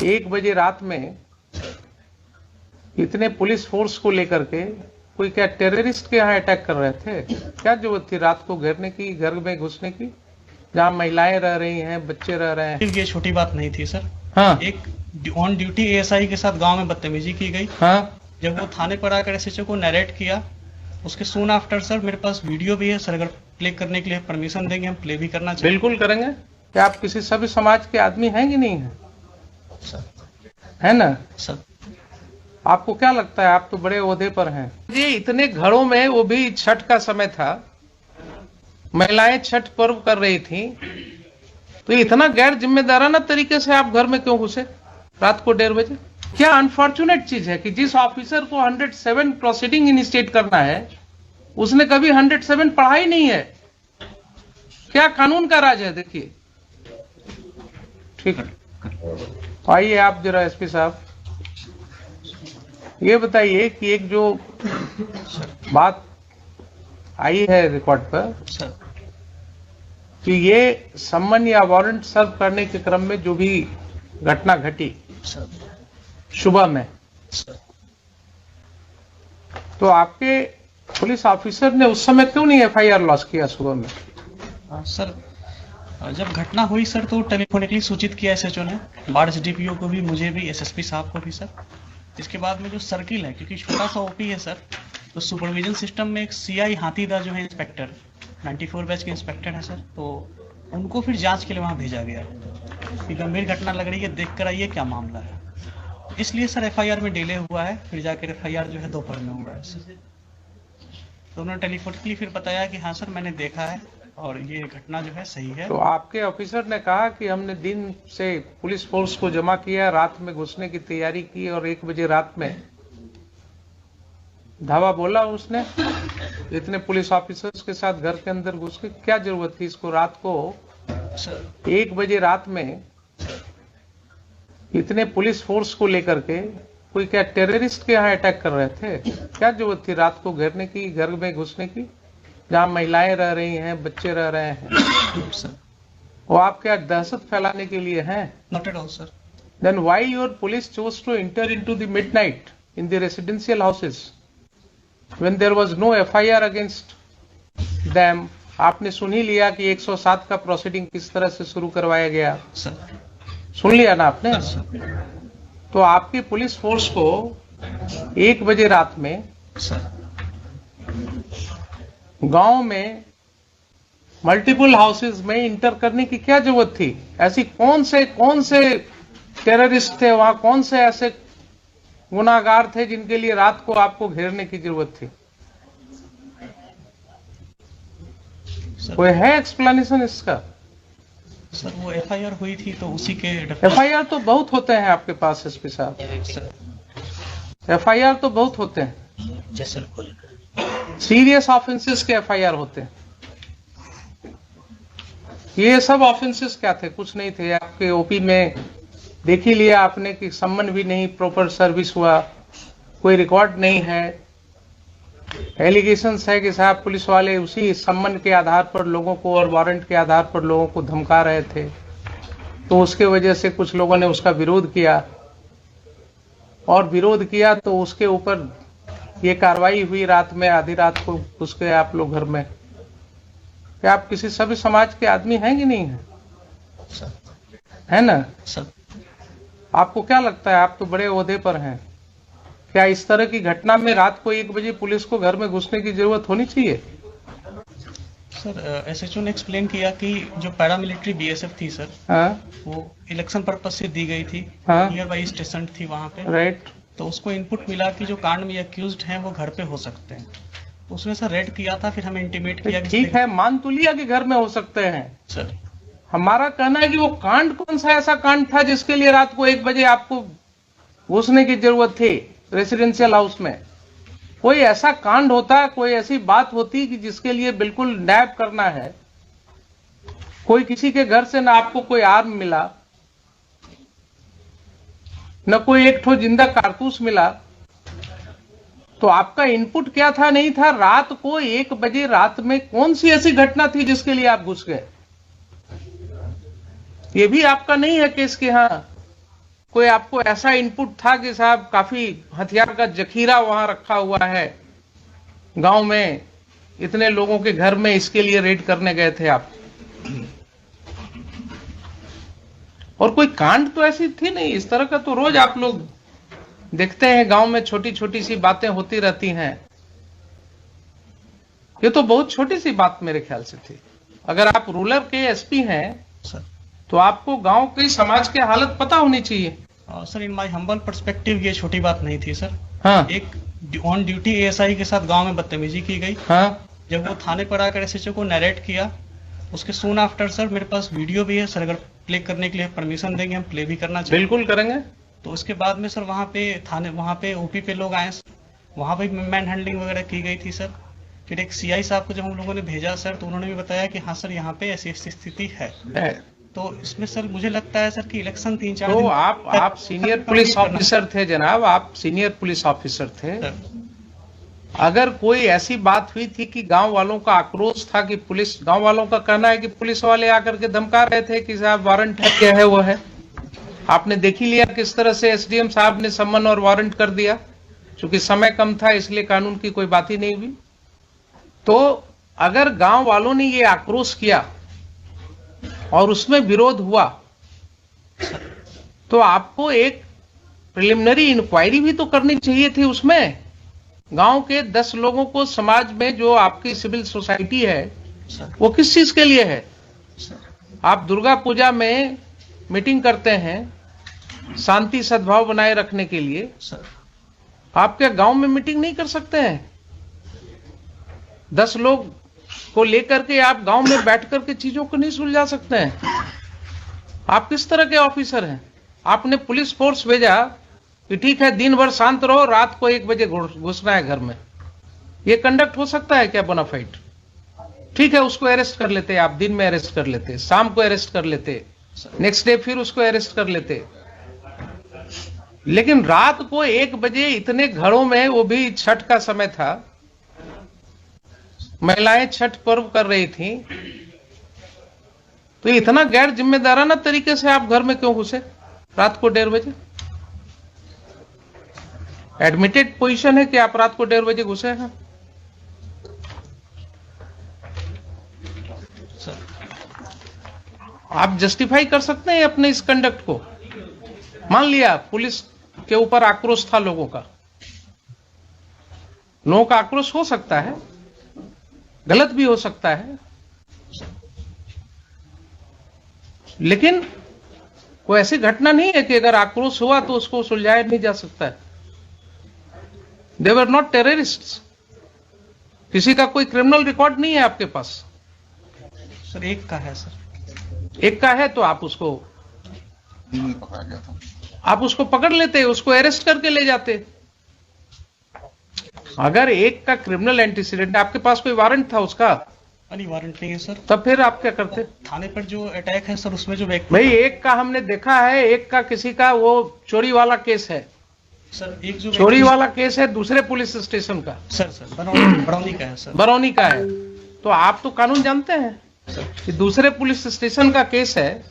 1 बजे रात में इतने पुलिस फोर्स को लेकर के कोई क्या टेररिस्ट के यहाँ अटैक कर रहे थे? क्या जरूरत थी रात को घेरने की, घर में घुसने की, जहाँ महिलाएं रह रही हैं, बच्चे रह रहे हैं? ये छोटी बात नहीं थी सर। हाँ, एक ऑन ड्यूटी एएसआई के साथ गांव में बदतमीजी की गई। हाँ, जब वो थाने पर आकर एसएचओ को नरेट किया, उसके सून आफ्टर सर मेरे पास वीडियो भी है सर। अगर प्ले करने के लिए परमिशन देंगे हम प्ले भी करना चाहिए। बिल्कुल करेंगे। क्या आप किसी सभी समाज के आदमी हैं कि नहीं है? सर है ना? सर आपको क्या लगता है, आप तो बड़े ओहदे पर हैं जी। इतने घरों में, वो भी छठ का समय था, महिलाएं छठ पर्व कर रही थी, तो इतना गैर जिम्मेदाराना तरीके से आप घर में क्यों घुसे रात को 1:30 बजे? क्या अनफॉर्चुनेट चीज है कि जिस ऑफिसर को 107 प्रोसीडिंग इनिशिएट करना है, उसने कभी 107 पढ़ा ही नहीं है। क्या कानून का राज है? देखिए, ठीक है। आइए आप जरा एसपी साहब, ये बताइए कि एक जो बात आई है रिकॉर्ड पर सर कि ये सम्मन या वारंट सर्व करने के क्रम में जो भी घटना घटी सर सुबह में, सर तो आपके पुलिस ऑफिसर ने उस समय क्यों नहीं एफआईआर लॉन्च किया सुबह में? सर जब घटना हुई सर तो टेलीफोनिकली सूचित किया एसएचओ ने, बाढ़ एसडीपीओ को भी, मुझे भी, एसएसपी साहब को भी सर। इसके बाद में जो सर्किल है, क्योंकि छोटा सा ओपी है सर, तो सुपरविजन सिस्टम में एक सीआई हाथीदा जो है इंस्पेक्टर, 94 बैच के इंस्पेक्टर है सर, तो उनको फिर जांच के लिए वहां भेजा गया कि गंभीर घटना लग रही है, देख कर आइए क्या मामला है। इसलिए सर एफआईआर में डिले हुआ है, फिर जाकर एफआईआर जो है दोपहर में हुआ है सर। तो उन्होंने टेलीफोनिकली फिर बताया कि हाँ सर मैंने देखा है और ये घटना जो है सही है। तो आपके ऑफिसर ने कहा कि हमने दिन से पुलिस फोर्स को जमा किया, रात में घुसने की तैयारी की और 1 बजे रात में धावा बोला उसने इतने पुलिस ऑफिसर्स के साथ घर के अंदर घुस के? क्या जरूरत थी इसको रात को सर 1 बजे रात में इतने पुलिस फोर्स को लेकर के कोई क्या टेररिस्ट के यहाँ अटैक कर रहे थे? क्या जरूरत थी रात को घेरने की, घर में घुसने की, जहाँ महिलाएं रह रही हैं, बच्चे रह रहे हैं? सर वो आप क्या दहशत फैलाने के लिए हैं? Not at all sir. Then why your police chose to enter into the midnight in the residential houses when there was no FIR against them? आपने सुन ही लिया कि 107 का प्रोसीडिंग किस तरह से शुरू करवाया गया, सर सुन लिया ना आपने? सर तो आपकी पुलिस फोर्स को 1 बजे रात में सर गांव में मल्टीपल हाउसेज में इंटर करने की क्या जरूरत थी? ऐसी कौन से टेररिस्ट थे वहां, कौन से ऐसे गुनाहगार थे जिनके लिए रात को आपको घेरने की जरूरत थी? कोई है एक्सप्लेनेशन इसका? सर वो एफआईआर हुई थी तो उसी के एफआईआर तो बहुत होते हैं आपके पास एसपी साहब, एफआईआर तो बहुत होते हैं, सीरियस ऑफेंसेस के एफआईआर होते हैं। ये सब ऑफेंसेस क्या थे? कुछ नहीं थे। आपके ओपी में देख ही लिया आपने कि सम्मन भी नहीं प्रॉपर सर्विस हुआ, कोई रिकॉर्ड नहीं है। एलिगेशंस है कि साहब पुलिस वाले उसी सम्मन के आधार पर लोगों को और वारंट के आधार पर लोगों को धमका रहे थे, तो उसके वजह से कुछ लोगों ने उसका विरोध किया, और विरोध किया तो उसके ऊपर ये कार्रवाई हुई रात में, आधी रात को घुस गए आप लोग घर में। क्या आप किसी सभी समाज के आदमी हैं कि नहीं है? है ना? सर आपको क्या लगता है, आप तो बड़े ओहदे पर हैं, क्या इस तरह की घटना में रात को 1 बजे पुलिस को घर में घुसने की जरूरत होनी चाहिए? सर एसएचओ ने एक्सप्लेन किया कि जो पैरामिलिट्री बीएसएफ थी सर, हाँ, वो इलेक्शन पर्पज से दी गई थी, हाँ, नियर बाई स्टेशन थी वहां पे, राइट। तो उसको इनपुट मिला कि जो कांड में अक्यूज्ड हैं वो घर पे हो सकते हैं। उसने सर रेड किया था, फिर हमें इंटीमेट किया कि ठीक है, मान तो लिया कि घर में हो सकते हैं। सर हमारा कहना है कि वो कांड कौन सा ऐसा कांड था जिसके लिए रात को 1 बजे आपको घुसने की जरूरत थी रेसिडेंशियल हाउस में? कोई ऐसा कांड होता, कोई ऐसी बात होती कि जिसके लिए बिल्कुल नैप करना है, कोई किसी के घर से ना आपको कोई आर्म मिला, न कोई एक ठो जिंदा कारतूस मिला, तो आपका इनपुट क्या था? नहीं था। रात को 1 बजे रात में कौन सी ऐसी घटना थी जिसके लिए आप घुस गए? ये भी आपका नहीं है केस के? हाँ, कोई आपको ऐसा इनपुट था कि साहब काफी हथियार का जखीरा वहां रखा हुआ है गांव में, इतने लोगों के घर में, इसके लिए रेड करने गए थे आप? और कोई कांड तो ऐसी थी नहीं। इस तरह का तो रोज आप लोग देखते हैं गांव में, छोटी छोटी सी बातें होती रहती हैं। ये तो बहुत छोटी सी बात मेरे ख्याल से थी। अगर आप रूरल के एसपी हैं सर, तो आपको गांव की समाज की हालत पता होनी चाहिए। Sir in my humble perspective ये छोटी बात नहीं थी सर। हाँ एक ऑन ड्यूटी एएसआई के साथ गांव में बदतमीजी की गई। हाँ जब वो थाने पर आकर एसएचओ को नरेट किया, उसके सून आफ्टर सर मेरे पास वीडियो भी है सर, अगर प्ले करने के लिए परमिशन देंगे हम प्ले भी करना चाहिए। बिल्कुल करेंगे। तो उसके बाद में सर वहाँ पे ओपी पे लोग आए, वहाँ पे मैन हैंडलिंग वगैरह की गई थी सर। फिर एक सीआई साहब को जब हम लोगों ने भेजा सर, तो उन्होंने भी बताया कि हाँ सर यहाँ पे ऐसी ऐसी स्थिति है। तो इसमें सर मुझे लगता है सर कि इलेक्शन 3-4 तो दिन आप सीनियर पुलिस ऑफिसर थे जनाब, आप सीनियर पुलिस ऑफिसर थे। सर, अगर कोई ऐसी बात हुई थी कि गांव वालों का आक्रोश था कि पुलिस, गांव वालों का कहना है कि पुलिस वाले आकर के धमका रहे थे कि साहब वारंट है, क्या है वो है, आपने देख ही लिया किस तरह से एसडीएम साहब ने सम्मन और वारंट कर दिया। चूंकि समय कम था इसलिए कानून की कोई बात ही नहीं हुई। तो अगर गांव वालों ने ये आक्रोश किया और उसमें विरोध हुआ तो आपको एक प्रिलिमिनरी इंक्वायरी भी तो करनी चाहिए थी। उसमें गांव के 10 लोगों को, समाज में जो आपकी सिविल सोसाइटी है वो किस चीज के लिए है? आप दुर्गा पूजा में मीटिंग करते हैं शांति सद्भाव बनाए रखने के लिए, आप क्या गांव में मीटिंग नहीं कर सकते हैं? 10 लोग को लेकर के आप गांव में बैठ करके चीजों को नहीं सुलझा सकते हैं? आप किस तरह के ऑफिसर हैं? आपने पुलिस फोर्स भेजा कि ठीक है दिन भर शांत रहो, रात को 1 बजे घुसना है घर में। ये कंडक्ट हो सकता है क्या बोनाफाइड? ठीक है, उसको अरेस्ट कर लेते, आप दिन में अरेस्ट कर लेते, शाम को अरेस्ट कर लेते, नेक्स्ट डे फिर उसको अरेस्ट कर लेते। लेकिन रात को 1 बजे इतने घरों में, वो भी छठ का समय था, महिलाएं छठ पर्व कर रही थी, तो इतना गैर जिम्मेदाराना तरीके से आप घर में क्यों घुसे रात को 1:30 बजे? एडमिटेड पोजीशन है कि आप रात को 1:30 बजे घुसे हैं। आप जस्टिफाई कर सकते हैं अपने इस कंडक्ट को? मान लिया पुलिस के ऊपर आक्रोश था लोगों का, लोगों का आक्रोश हो सकता है, गलत भी हो सकता है, लेकिन कोई ऐसी घटना नहीं है कि अगर आक्रोश हुआ तो उसको सुलझाया नहीं जा सकता है। दे वर नॉट टेररिस्ट्स। किसी का कोई क्रिमिनल रिकॉर्ड नहीं है आपके पास। सर एक का है सर, एक का है तो आप उसको पकड़ लेते, उसको अरेस्ट करके ले जाते। अगर एक का क्रिमिनल एंटीसीडेंट, आपके पास कोई वारंट था उसका? अरे वारंट नहीं है सर। तब फिर आप क्या करते? थाने पर जो अटैक है सर, उसमें जो व्यक्ति, भाई एक का हमने देखा है, एक का किसी का वो चोरी वाला केस है सर, एक जो चोरी वाला केस है दूसरे पुलिस स्टेशन का, सर बरौनी का है सर, बरौनी का है। तो आप तो कानून जानते हैं कि दूसरे पुलिस स्टेशन का केस है,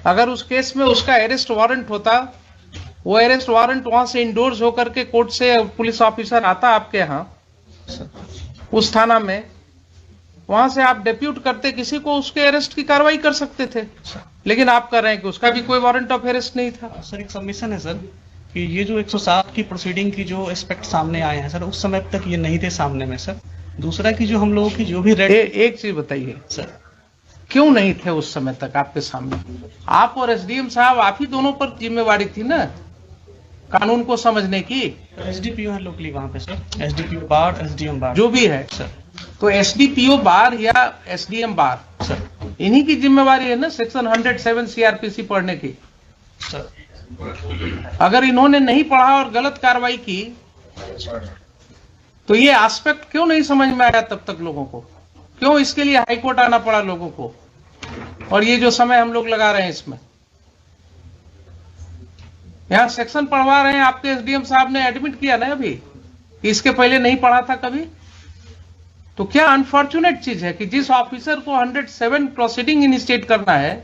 अगर उस केस में उसका अरेस्ट वारंट होता, वो अरेस्ट वारंट वहां से इंडोर्स होकर के कोर्ट से पुलिस ऑफिसर आता आपके यहाँ उस थाना में, वहां से आप डेप्यूट करते किसी को, उसके अरेस्ट की कार्रवाई कर सकते थे। लेकिन आप कह रहे हैं कि उसका भी कोई वारंट ऑफ अरेस्ट नहीं था। सर एक सबमिशन है सर कि ये जो 107 की प्रोसीडिंग की जो एस्पेक्ट सामने आए हैं सर, उस समय तक ये नहीं थे सामने में सर। दूसरा कि जो हम लोगों की जो भी रेड, एक चीज बताइए सर, क्यों नहीं थे उस समय तक आपके सामने? आप और एसडीएम साहब, आप ही दोनों पर जिम्मेवारी थी ना कानून को समझने की। एसडीपीओ है लोकली वहाँ पे सर, एसडीपीओ बार, एसडीएम बार, जो भी है सर। तो एसडीपीओ बार या एसडीएम बार सर, इन्हीं की जिम्मेवारी है ना सेक्शन 107 सीआरपीसी पढ़ने की। सर अगर इन्होंने नहीं पढ़ा और गलत कार्रवाई की तो ये एस्पेक्ट क्यों नहीं समझ में आया तब तक लोगों को? क्यों इसके लिए हाईकोर्ट आना पड़ा लोगों को? और ये जो समय हम लोग लगा रहे हैं इसमें, यहां सेक्शन पढ़वा रहे हैं, आपके एसडीएम साहब ने एडमिट किया ना अभी कि इसके पहले नहीं पढ़ा था कभी। तो क्या अनफॉर्चुनेट चीज है कि जिस ऑफिसर को 107 प्रोसीडिंग इनिशिएट करना है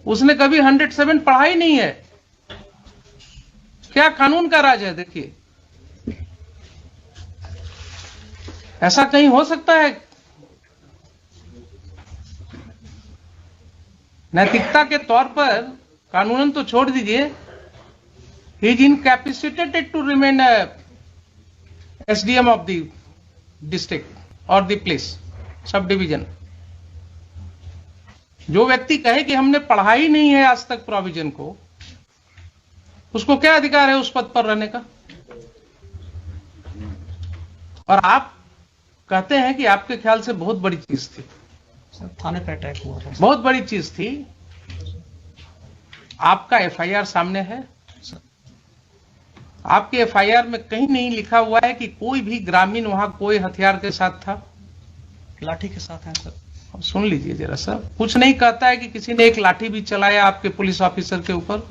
उसने कभी 107 पढ़ा ही नहीं है। क्या कानून का राज है? देखिए, ऐसा कहीं हो सकता है? नैतिकता के तौर पर कानूनन तो छोड़ दीजिए, he is incapacitated to remain SDM of the district और द प्लेस सब डिवीजन। जो व्यक्ति कहे कि हमने पढ़ा ही नहीं है आज तक प्रोविजन को, उसको क्या अधिकार है उस पद पर रहने का? और आप कहते हैं कि आपके ख्याल से बहुत बड़ी चीज थी। सर थाने पे अटैक हुआ था। बहुत बड़ी चीज थी। आपका एफआईआर सामने है। आपके एफआईआर में कहीं नहीं लिखा हुआ है कि कोई भी ग्रामीण वहां कोई हथियार के साथ था। लाठी के साथ है सर। अब सुन लीजिए जरा सा, कुछ नहीं कहता है कि किसी ने एक लाठी भी चलाया आपके पुलिस ऑफिसर के ऊपर।